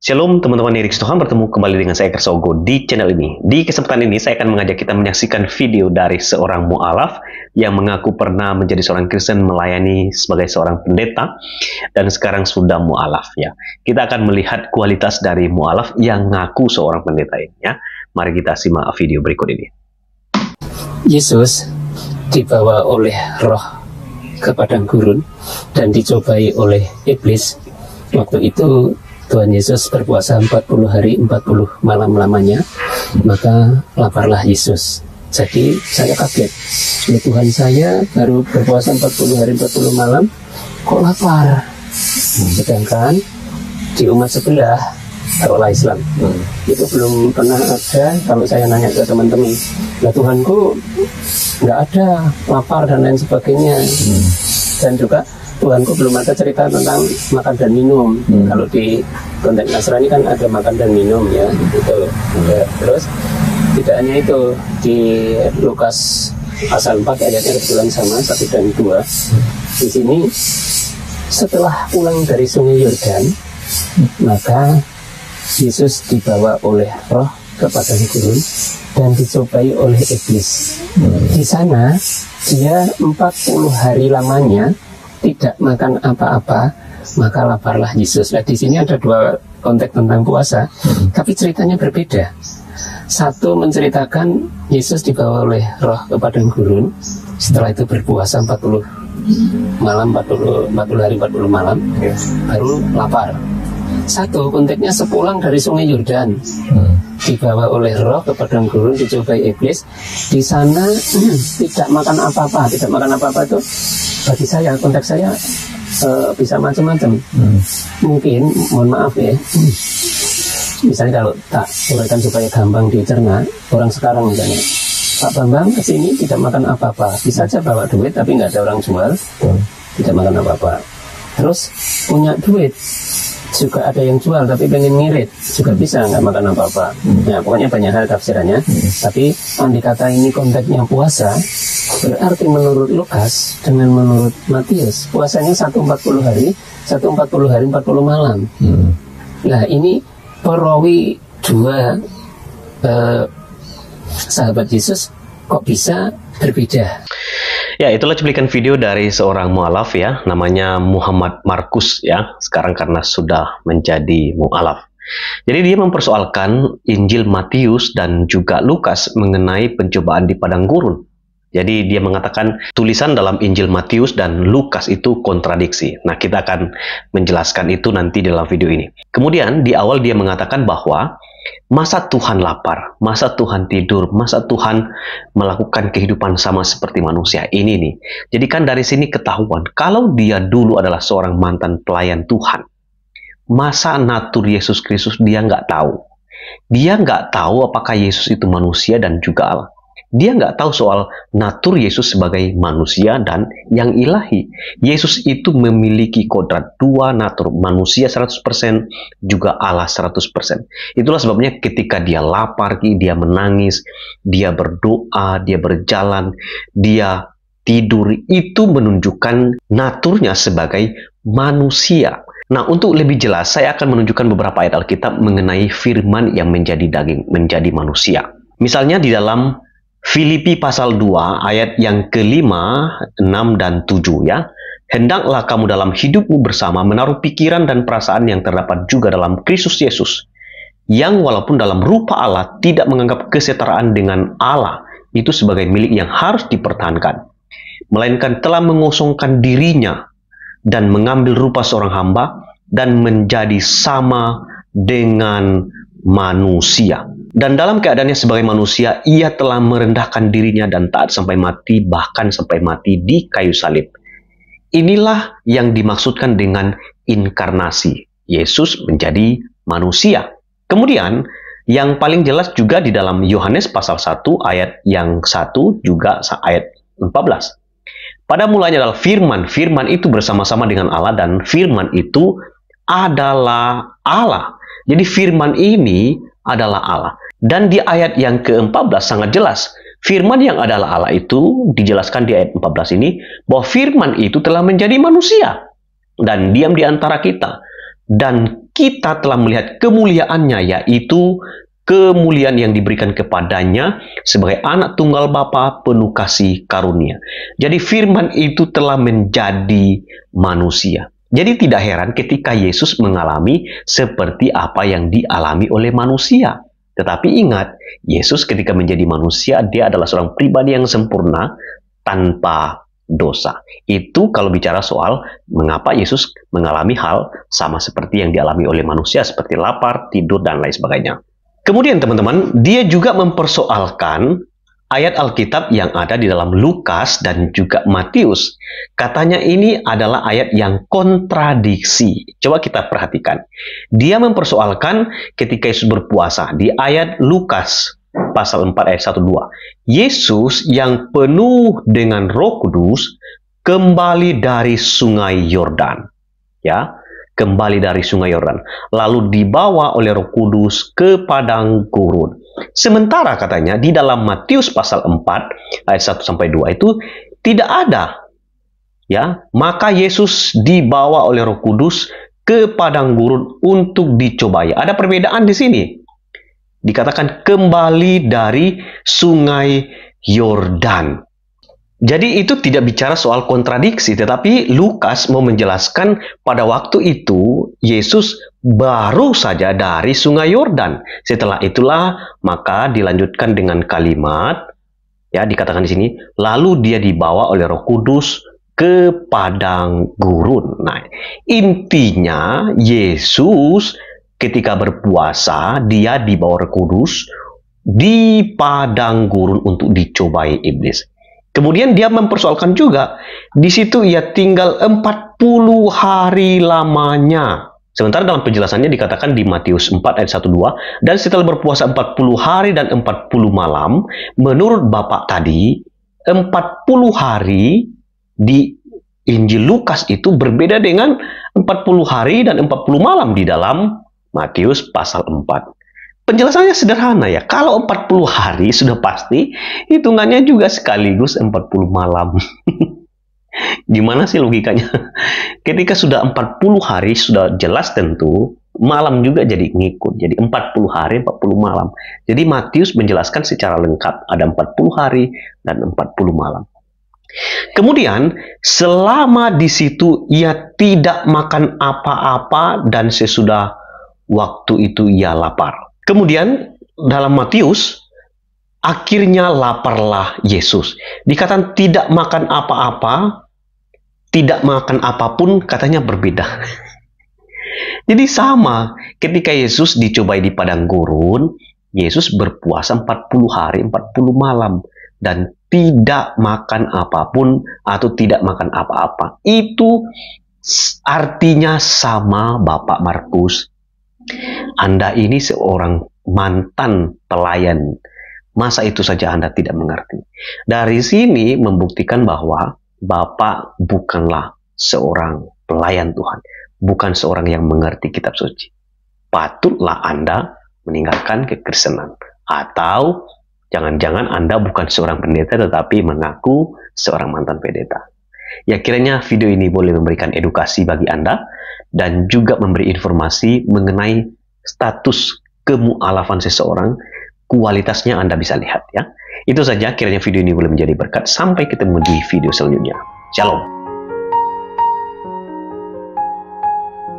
Shalom teman-teman Erik Tuhan, bertemu kembali dengan saya Kersogo di channel ini. Di kesempatan ini saya akan mengajak kita menyaksikan video dari seorang mu'alaf yang mengaku pernah menjadi seorang Kristen, melayani sebagai seorang pendeta dan sekarang sudah mu'alaf ya. Kita akan melihat kualitas dari mu'alaf yang ngaku seorang pendeta ini ya. Mari kita simak video berikut ini. Yesus dibawa oleh Roh ke padang gurun dan dicobai oleh iblis. Waktu itu Tuhan Yesus berpuasa 40 hari 40 malam lamanya, maka laparlah Yesus. Jadi saya kaget, Tuhan saya baru berpuasa 40 hari 40 malam kok lapar. Sedangkan di umat sebelah, taruhlah Islam, itu belum pernah ada. Kalau saya nanya ke teman-teman, nah Tuhanku nggak ada lapar dan lain sebagainya. Dan juga Tuhanku belum ada cerita tentang makan dan minum. Kalau di konteks Nasrani kan ada makan dan minum ya, gitu. Ya, terus tidak hanya itu, di Lukas pasal 4 ayatnya kebetulan sama 1 dan 2. Di sini setelah pulang dari Sungai Yordan, maka Yesus dibawa oleh Roh ke padang gurun dan dicobai oleh iblis. Di sana dia 40 hari lamanya tidak makan apa-apa, maka laparlah Yesus. Nah, di sini ada dua konteks tentang puasa, tapi ceritanya berbeda. Satu menceritakan Yesus dibawa oleh Roh ke padang gurun, setelah itu berpuasa 40 malam, 40 hari 40 malam, baru lapar. Satu konteksnya sepulang dari Sungai Yordan, dibawa oleh Roh ke padang gurun, dicobai iblis. Di sana tidak makan apa-apa. Tidak makan apa-apa itu bagi saya, konteks saya bisa macam-macam. Mungkin, mohon maaf ya, misalnya kalau tak uraikan supaya gampang dicerna, orang sekarang misalnya, Pak Bambang kesini tidak makan apa-apa, bisa aja bawa duit tapi nggak ada orang jual, tidak makan apa-apa. Terus punya duit, juga ada yang jual tapi pengen ngirit, juga bisa nggak makan apa-apa. Nah, pokoknya banyak hal tafsirannya. Tapi andai kata ini konteksnya puasa, berarti menurut Lukas dengan menurut Matius, puasanya 140 hari 40 malam. Nah, ini perawi dua sahabat Yesus kok bisa berbeda. Ya, itulah cuplikan video dari seorang mu'alaf ya, namanya Muhammad Markus ya, sekarang karena sudah menjadi mu'alaf. Jadi dia mempersoalkan Injil Matius dan juga Lukas mengenai pencobaan di padang gurun. Jadi dia mengatakan tulisan dalam Injil Matius dan Lukas itu kontradiksi. Nah, kita akan menjelaskan itu nanti dalam video ini. Kemudian di awal dia mengatakan bahwa masa Tuhan lapar, masa Tuhan tidur, masa Tuhan melakukan kehidupan sama seperti manusia ini nih. Jadi kan dari sini ketahuan, kalau dia dulu adalah seorang mantan pelayan Tuhan, masa natur Yesus Kristus dia nggak tahu. Dia nggak tahu apakah Yesus itu manusia dan juga Allah. Dia nggak tahu soal natur Yesus sebagai manusia dan yang ilahi. Yesus itu memiliki kodrat dua natur, manusia 100%, juga Allah 100%. Itulah sebabnya ketika dia lapar, dia menangis, dia berdoa, dia berjalan, dia tidur, itu menunjukkan naturnya sebagai manusia. Nah, untuk lebih jelas, saya akan menunjukkan beberapa ayat Alkitab mengenai firman yang menjadi daging, menjadi manusia. Misalnya di dalam Filipi pasal 2 ayat yang ke-5, 6, dan 7 ya. Hendaklah kamu dalam hidupmu bersama menaruh pikiran dan perasaan yang terdapat juga dalam Kristus Yesus, yang walaupun dalam rupa Allah tidak menganggap kesetaraan dengan Allah itu sebagai milik yang harus dipertahankan, melainkan telah mengosongkan dirinya dan mengambil rupa seorang hamba dan menjadi sama dengan manusia. Dan dalam keadaannya sebagai manusia, ia telah merendahkan dirinya dan taat sampai mati, bahkan sampai mati di kayu salib. Inilah yang dimaksudkan dengan inkarnasi. Yesus menjadi manusia. Kemudian, yang paling jelas juga di dalam Yohanes pasal 1 ayat yang 1 juga ayat 14. Pada mulanya adalah firman. Firman itu bersama-sama dengan Allah dan firman itu adalah Allah. Jadi firman ini adalah Allah. Dan di ayat yang ke-14 sangat jelas, firman yang adalah Allah itu dijelaskan di ayat 14 ini, bahwa firman itu telah menjadi manusia dan diam di antara kita. dan kita telah melihat kemuliaannya, yaitu kemuliaan yang diberikan kepadanya sebagai anak tunggal Bapa penuh kasih karunia. Jadi firman itu telah menjadi manusia. Jadi tidak heran ketika Yesus mengalami seperti apa yang dialami oleh manusia. Tetapi ingat, Yesus ketika menjadi manusia, dia adalah seorang pribadi yang sempurna tanpa dosa. Itu kalau bicara soal mengapa Yesus mengalami hal sama seperti yang dialami oleh manusia, seperti lapar, tidur, dan lain sebagainya. Kemudian teman-teman, dia juga mempersoalkan ayat Alkitab yang ada di dalam Lukas dan juga Matius. Katanya ini adalah ayat yang kontradiksi. Coba kita perhatikan. Dia mempersoalkan ketika Yesus berpuasa di ayat Lukas pasal 4 ayat 1-2. Yesus yang penuh dengan Roh Kudus kembali dari sungai Yordan. Ya, kembali dari sungai Yordan, lalu dibawa oleh Roh Kudus ke padang gurun. Sementara katanya di dalam Matius pasal 4 ayat 1-2 itu tidak ada. Ya, maka Yesus dibawa oleh Roh Kudus ke padang gurun untuk dicobai. Ada perbedaan di sini. Dikatakan kembali dari sungai Yordan. Jadi itu tidak bicara soal kontradiksi, tetapi Lukas mau menjelaskan pada waktu itu Yesus baru saja dari sungai Yordan. Setelah itulah maka dilanjutkan dengan kalimat, ya dikatakan di sini, lalu dia dibawa oleh Roh Kudus ke padang gurun. Nah, intinya Yesus ketika berpuasa, dia dibawa Roh Kudus di padang gurun untuk dicobai iblis. Kemudian dia mempersoalkan juga, di situ ia tinggal 40 hari lamanya. Sementara dalam penjelasannya dikatakan di Matius 4 ayat 1-2, dan setelah berpuasa 40 hari dan 40 malam, menurut Bapak tadi, 40 hari di Injil Lukas itu berbeda dengan 40 hari dan 40 malam di dalam Matius pasal 4. Penjelasannya sederhana ya, kalau 40 hari sudah pasti, hitungannya juga sekaligus 40 malam. Gimana sih logikanya? Ketika sudah 40 hari, sudah jelas tentu, malam juga jadi ngikut. Jadi 40 hari, 40 malam. Jadi Matius menjelaskan secara lengkap, ada 40 hari dan 40 malam. Kemudian, selama di situ ia tidak makan apa-apa dan sesudah waktu itu ia lapar. Kemudian dalam Matius, akhirnya laparlah Yesus. Dikatakan tidak makan apa-apa, tidak makan apapun, katanya berbeda. Jadi sama, ketika Yesus dicobai di padang gurun, Yesus berpuasa 40 hari, 40 malam. Dan tidak makan apapun atau tidak makan apa-apa. Itu artinya sama Bapak Markus. Anda ini seorang mantan pelayan. Masa itu saja Anda tidak mengerti? Dari sini membuktikan bahwa Bapak bukanlah seorang pelayan Tuhan. Bukan seorang yang mengerti kitab suci. Patutlah Anda meninggalkan kekristenan. Atau jangan-jangan Anda bukan seorang pendeta tetapi mengaku seorang mantan pendeta. Ya, kiranya video ini boleh memberikan edukasi bagi Anda dan juga memberi informasi mengenai status kemu'alafan seseorang. Kualitasnya Anda bisa lihat ya. Itu saja, kiranya video ini boleh menjadi berkat. Sampai ketemu di video selanjutnya. Shalom.